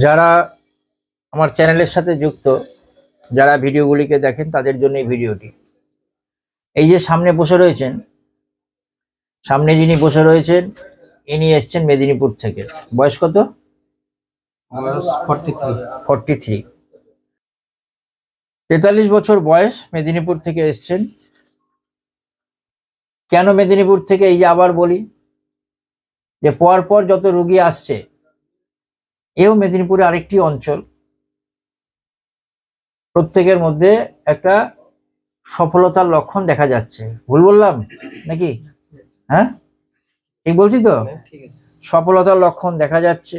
যারা আমার চ্যানেলের সাথে যুক্ত, যারা ভিডিওগুলিকে দেখেন তাদের জন্য এই ভিডিওটি। এই যে সামনে বসে রয়েছেন, সামনে যিনি বসে রয়েছেন ইনি এসছেন মেদিনীপুর থেকে। বয়স কত? 43। 43 বছর বয়স, মেদিনীপুর থেকে এসছেন। কেন মেদিনীপুর থেকে? এই যে আবার বলি যে পর যত রোগী আসছে, এও মেদিনীপুরে আরেকটি অঞ্চল, প্রত্যেকের মধ্যে একটা সফলতার লক্ষণ দেখা যাচ্ছে। ভুল বললাম নাকি? হ্যাঁ, ঠিক বলছি তো? সফলতার লক্ষণ দেখা যাচ্ছে।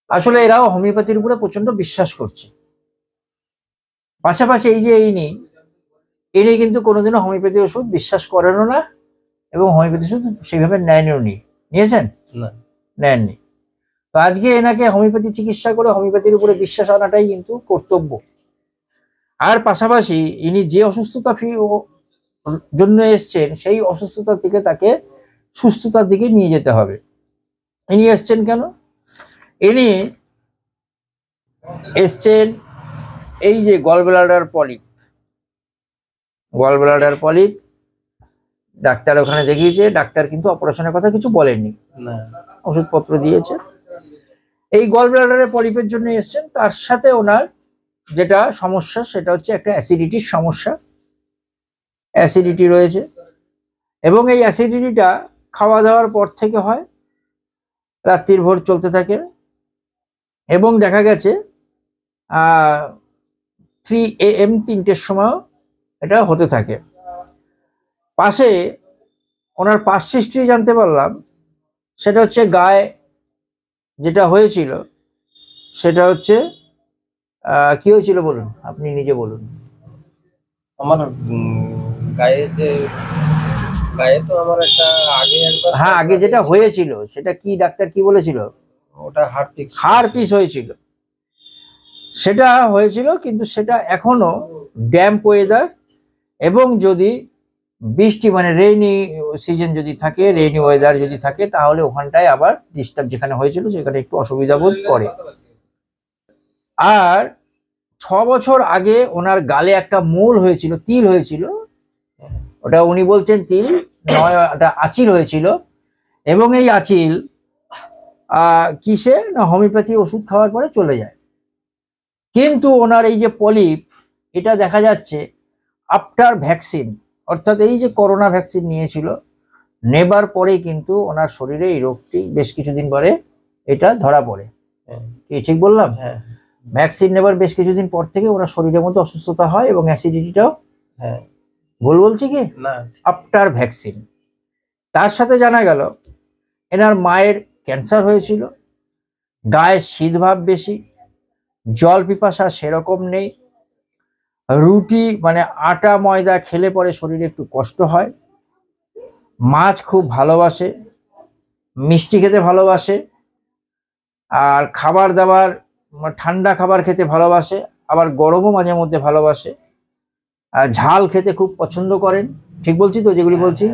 আসলে এরাও হোমিওপ্যাথির উপরে প্রচন্ড বিশ্বাস করছে। পাশাপাশি এই যে ইনি কিন্তু কোনোদিনও হোমিওপ্যাথি ওষুধ বিশ্বাস করেনও না, এবং হোমিওপ্যাথি ওষুধ সেইভাবে নেয়নিও নি। নিয়েছেন? নেননি। তো আজকে এনাকে হোমিওপ্যাথি চিকিৎসা করে হোমিওপ্যাথির উপরে বিশ্বাস আনাটাই কিন্তু কর্তব্য। আর পাশাপাশি ইনি যে অসুস্থতা জন্য এসছেন, সেই অসুস্থতা থেকে তাকে সুস্থতার দিকে নিয়ে যেতে হবে। ইনি এসছেন কেন? ইনি এসছেন এই যে গলব্লাডার পলিপ। ডাক্তার ওখানে দেখিয়েছে, ডাক্তার কিন্তু অপারেশনের কথা কিছু বলেননি, ওষুধপত্র দিয়েছে। এই গলব্লাডারের পলিপের জন্য এসছেন। তার সাথে ওনার যেটা সমস্যা সেটা হচ্ছে একটা অ্যাসিডিটির সমস্যা। অ্যাসিডিটি রয়েছে, এবং এই অ্যাসিডিটিটা খাওয়া দাওয়ার পর থেকে হয়, রাত্রির ভোর চলতে থাকে, এবং দেখা গেছে 3 AM 3টের সময় এটা হতে থাকে। পাশে ওনার পাস্ট হিস্ট্রি জানতে পারলাম, সেটা হচ্ছে গায়ে যেটা হয়েছিল সেটা হচ্ছে কি হয়েছিল বলুন, আপনি নিজে বলুন। আমার গায়ে তো আমার একটা একবার, হ্যাঁ, আগে যেটা হয়েছিল সেটা কি, ডাক্তার কি বলেছিল? ওটা হাড় পিস হয়েছিল। সেটা হয়েছিল, কিন্তু সেটা এখনো ড্যাম্প ওয়েদার, এবং যদি বৃষ্টি মানে রেইনি সিজন যদি থাকে, রেইনি ওয়েদার যদি থাকে, তাহলে ওখানটায় আবার ডিস্টার্ব যেখানে হয়েছিল সেখানে একটু অসুবিধা বোধ করে। আর 6 বছর আগে ওনার গালে একটা মূল হয়েছিল, তিল হয়েছিল। ওটা উনি বলছেন তিল নয়, ওটা আঁচিল হয়েছিল। এবং এই আঁচিল কিসে না, হোমিওপ্যাথি ওষুধ খাওয়ার পরে চলে যায়। কিন্তু ওনার এই যে পলিপ, এটা দেখা যাচ্ছে আফটার ভ্যাকসিন, অর্থাৎ এই যে করোনা ভ্যাকসিন নিয়েছিল, নেবার পরেই কিন্তু ওনার শরীরে এই রোগটি বেশ কিছুদিন পরে এটা ধরা পড়ে। কি ঠিক বললাম? হ্যাঁ, ভ্যাকসিন নেবার বেশ কিছুদিন পর থেকে ওনার শরীরের মধ্যে অসুস্থতা হয়, এবং অ্যাসিডিটিটাও। হ্যাঁ, ভুল বলছি কি? না, আফটার ভ্যাকসিন। তার সাথে জানা গেল এনার মায়ের ক্যান্সার হয়েছিল, গায়ে শীতভাব বেশি, জল পিপাসা সেরকম নেই, রুটি মানে আটা ময়দা খেলে পরে শরীরে একটু কষ্ট হয়, মাছ খুব ভালোবাসে, মিষ্টি খেতে ভালোবাসে, আর খাবার দাবার ঠান্ডা খাবার খেতে ভালোবাসে, আবার গরমও মাঝে মধ্যে ভালোবাসে, আর ঝাল খেতে খুব পছন্দ করেন। ঠিক বলছি তো যেগুলি বলছি?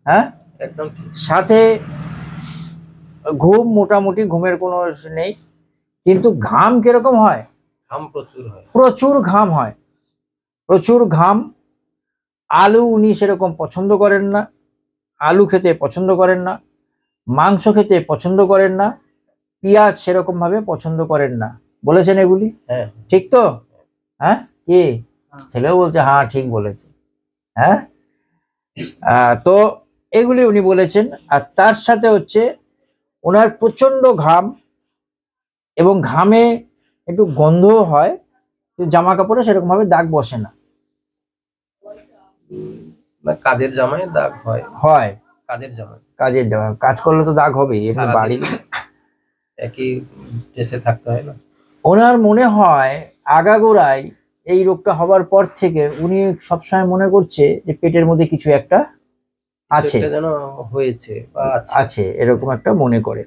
হ্যাঁ, একদম। সাথে ঘুম, মোটামুটি ঘুমের কোনো নেই। কিন্তু ঘাম কিরকম হয়? ঘাম প্রচুর হয়, প্রচুর ঘাম হয়, প্রচুর ঘাম। আলু উনি সেরকম পছন্দ করেন না, আলু খেতে পছন্দ করেন না, মাংস খেতে পছন্দ করেন না, পেঁয়াজ সেরকম ভাবে পছন্দ করেন না। বলেছেন এগুলি? হ্যাঁ, ঠিক তো? হ্যাঁ, কি ছেলেও বলছে হ্যাঁ ঠিক বলেছে। হ্যাঁ, তো এগুলি উনি বলেছেন। আর তার সাথে হচ্ছে ওনার প্রচন্ড ঘাম, এবং ঘামে একটু গন্ধও হয়, জামা কাপড়ে সেরকম ভাবে দাগ বসে না। কাজের জামায় দাগ হয়। কাজের জামায় কাজ করলে তো দাগ হবে, এমনি বাড়ি একই ড্রেসে থাকতে হয় না। ওনার মনে হয় আগাগোড়ায় এই রোগটা হবার পর থেকে উনি সবসময় মনে করছে যে পেটের মধ্যে কিছু একটা আছে, যেন হয়েছে বা আছে, এরকম একটা মনে করে।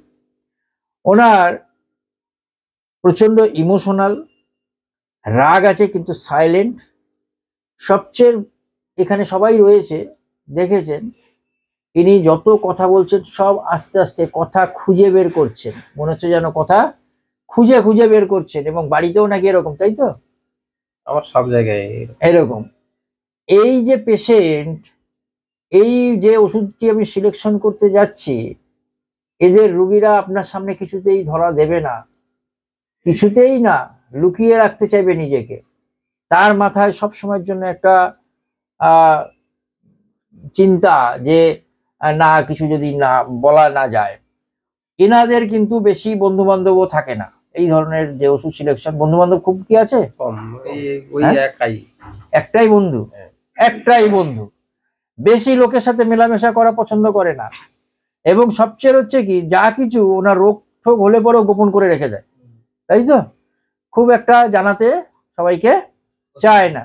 ওনার প্রচন্ড ইমোশনাল, রাগ আছে কিন্তু সাইলেন্ট। সবচেয়ে এখানে সবাই রয়েছে, দেখেছেন ইনি যত কথা বলছেন সব আস্তে আস্তে কথা খুঁজে বের করছেন, মনে হচ্ছে যেন কথা খুঁজে খুঁজে বের করছেন। এবং বাড়িতেও নাকি এরকম, তাই তো? আমার সব জায়গায় এরকম। এই যে পেশেন্ট, এই যে ওষুধটি আমি সিলেকশন করতে যাচ্ছি, এদের রুগীরা আপনার সামনে কিছুতেই ধরা দেবে না, কিছুতেই না, লুকিয়ে রাখতে চাইবে নিজেকে। তার মাথায় সব সময়ের জন্য একটা চিন্তা যে না, কিছু যদি না বলা না যায়। এনাদের কিন্তু বেশি বন্ধু বান্ধবও থাকে না। এই ধরনের যে ওষুধ সিলেকশন, বন্ধু বান্ধব খুব কি আছে? কম, ওই একাই, একটাই বন্ধু, একটাই বন্ধু। বেশি লোকের সাথে মেলামেশা করা পছন্দ করে না। এবং সবচেয়ে হচ্ছে কি, যা কিছু ওনার রোগ ঠোক হলে পরেও গোপন করে রেখে দেয়, তাই তো? খুব একটা জানাতে সবাইকে চায় না,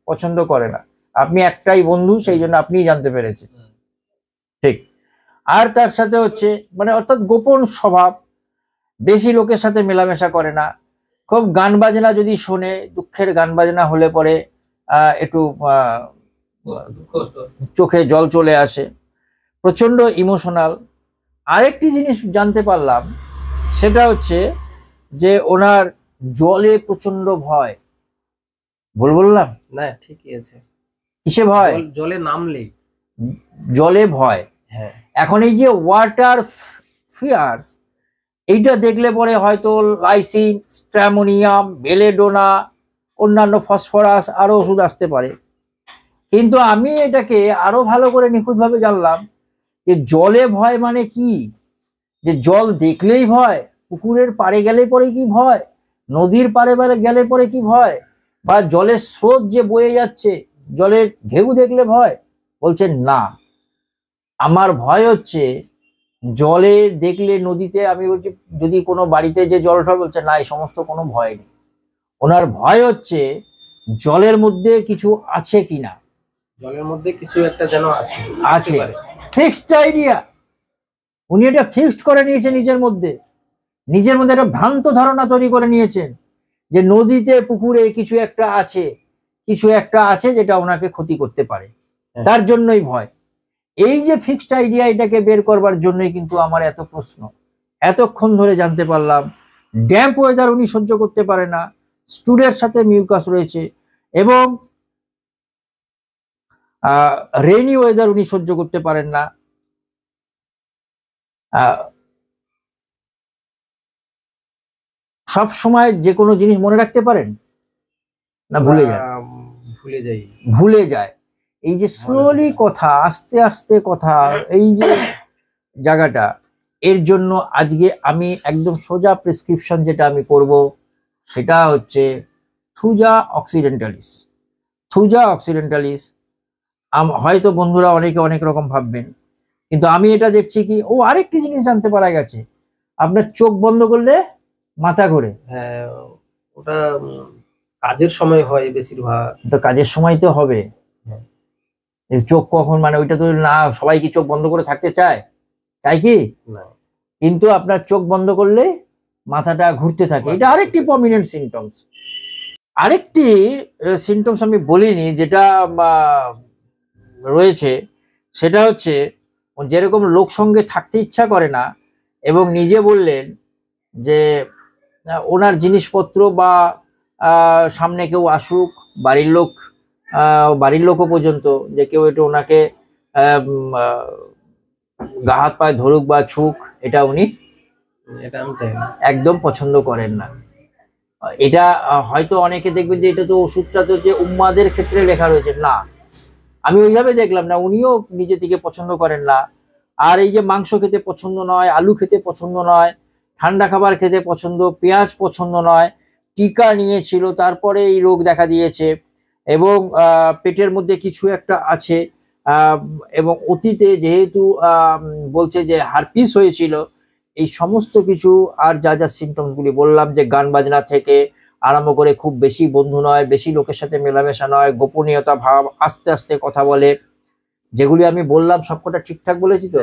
পছন্দ করে না। আপনি একটাই বন্ধু, সেই জন্য আপনিই জানতে পেরেছেন, ঠিক। আর তার সাথে হচ্ছে মানে অর্থাৎ গোপন স্বভাব, বেশি লোকের সাথে মেলামেশা করে না। খুব গান বাজনা যদি শোনে, দুঃখের গান বাজনা হলে পরে একটু চোখে জল চলে আসে, প্রচন্ড ইমোশনাল। আরেকটি জিনিস জানতে পারলাম, সেটা হচ্ছে যে ওনার জলে প্রচন্ড ভয়। ভুল বললাম? না, ঠিকই আছে। কিসে ভয়? জলে নামলেই জলে ভয়। হ্যাঁ, এখন এই যে ওয়াটার ফিয়ার্স, এইটা দেখলে পরে হয়তো লাইসিন, স্ট্র্যামোনিয়াম, বেলেডোনা, অন্যান্য ফসফরাস আরো ওষুধ আসতে পারে। কিন্তু আমি এটাকে আরো ভালো করে নিখুঁতভাবে জানলাম যে জলে ভয় মানে কি, যে জল দেখলেই ভয়, পুকুরের পাড়ে গেলে পরে কি ভয়, নদীর পাড়ে গেলে পরে কি ভয়, বা জলের স্রোত যে বয়ে যাচ্ছে জলের ঢেউ দেখলে ভয়? বলছেন না, আমার ভয় হচ্ছে জলে দেখলে, নদীতে। আমি বলছি যদি কোনো বাড়িতে যে জলটা, বলছে না, এই সমস্ত কোনো ভয় নেই। ওনার ভয় হচ্ছে জলের মধ্যে কিছু আছে কিনা, জলের মধ্যে কিছু একটা যেন আছে, আছে ফিক্সড আইডিয়া। উনি এটা ফিক্সড করে নিয়েছেন নিজের মধ্যে, নিজের মধ্যে একটা ভ্রান্ত ধারণা তৈরি করে নিয়েছেন যে নদীতে পুকুরে কিছু একটা আছে, কিছু একটা আছে যেটা ওনাকে ক্ষতি করতে পারে, তার জন্যই ভয়। এই যে ফিক্সড আইডিয়া, এটাকে বের করবার জন্যই কিন্তু আমার এত প্রশ্ন। এতক্ষণ ধরে জানতে পারলাম ড্যাম্প ওয়েদার উনি সহ্য করতে পারে না, স্টুডের সাথে মিউকাস রয়েছে, এবং রেইনি ওয়েদার উনি সহ্য করতে পারেন না। সব সময় যে কোনো জিনিস মনে রাখতে পারেন না, ভুলে যান? ভুলে যায়। এই যে স্লোলি কথা, আস্তে আস্তে কথা, এই যে জায়গাটা, এর জন্য আজকে আমি একদম সোজা প্রেসক্রিপশন যেটা আমি করব সেটা হচ্ছে থুজা অক্সিডেন্টালিস। থুজা অক্সিডেন্টালিস হয়তো বন্ধুরা অনেকে অনেক রকম ভাববেন, কিন্তু আমি এটা দেখছি কি, ও আরেকটি জিনিস জানতে পারা গেছে, আপনার চোখ বন্ধ করলে মাথা ঘোরে। হ্যাঁ, ওটা কাজের সময় হয় বেশিরভাগ। তো কাজের সময় তো হবে, চোখ কখন, মানে ওইটা তো না, সবাই কি চোখ বন্ধ করে থাকতে চায়? চাই কি? কিন্তু আপনার চোখ বন্ধ করলে মাথাটা ঘুরতে থাকে, এটা আরেকটি প্রমিনেন্ট সিমটমস। আরেকটি সিমটমস আমি বলিনি যেটা রয়েছে, সেটা হচ্ছে যেরকম লোক সঙ্গে থাকতে ইচ্ছা করে না, এবং নিজে বললেন যে ওনার জিনিসপত্র বা সামনে কেউ আসুক, বাড়ির লোকও পর্যন্ত, যে কেউ একটু ওনাকে গা হাত পায়ে ধরুক বা ছুক, এটা উনি একদম পছন্দ করেন না। এটা হয়তো অনেকে দেখবেন যে এটা তো ওষুধটা তো যে উম্মাদের ক্ষেত্রে লেখা রয়েছে, না, আমি ওইভাবে দেখলাম না, উনিও নিজে থেকে পছন্দ করেন না। আর এই যে মাংস খেতে পছন্দ নয়, আলু খেতে পছন্দ নয়, ঠান্ডা খাবার খেতে পছন্দ, পেঁয়াজ পছন্দ নয়, টিকা নিয়েছিল, তারপরে এই রোগ দেখা দিয়েছে, এবং পেটের মধ্যে কিছু একটা আছে, এবং অতীতে যেহেতু বলছে যে হারপিস হয়েছিল, এই সমস্ত কিছু। আর যা যা সিমটমসগুলি বললাম, যে গান বাজনা থেকে আরম্ভ করে খুব বেশি বন্ধু নয়, বেশি লোকের সাথে মেলামেশা নয়, গোপনীয়তা ভাব, আস্তে আস্তে কথা বলে, যেগুলি আমি বললাম সবকটা ঠিকঠাক বলেছি তো,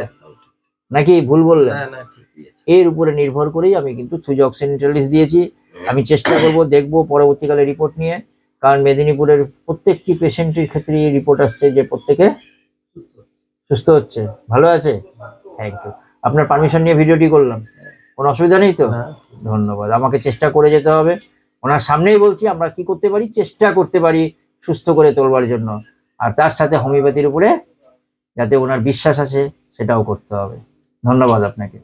নাকি ভুল বললেন? এর উপরে নির্ভর করেই আমি কিন্তু থুজা অক্সিডেন্টালিস দিয়েছি। আমি চেষ্টা করব, দেখব পরবর্তীকালে রিপোর্ট নিয়ে, কারণ মেদিনীপুরের প্রত্যেকটি পেশেন্টের ক্ষেত্রে এই রিপোর্ট আসছে যে প্রত্যেকে সুস্থ হচ্ছে, ভালো আছে? Thank you. আপনার পারমিশন নিয়ে ভিডিওটি করলাম, কোনো অসুবিধা নেই তো? না, ধন্যবাদ। আমাকে চেষ্টা করে যেতে হবে, ওনার সামনেই বলছি আমরা কি করতে পারি, চেষ্টা করতে পারি সুস্থ করে তোলবার জন্য, আর তার সাথে হোমিওপ্যাথির উপরে যাতে ওনার বিশ্বাস আছে সেটাও করতে হবে। ধন্যবাদ আপনাকে।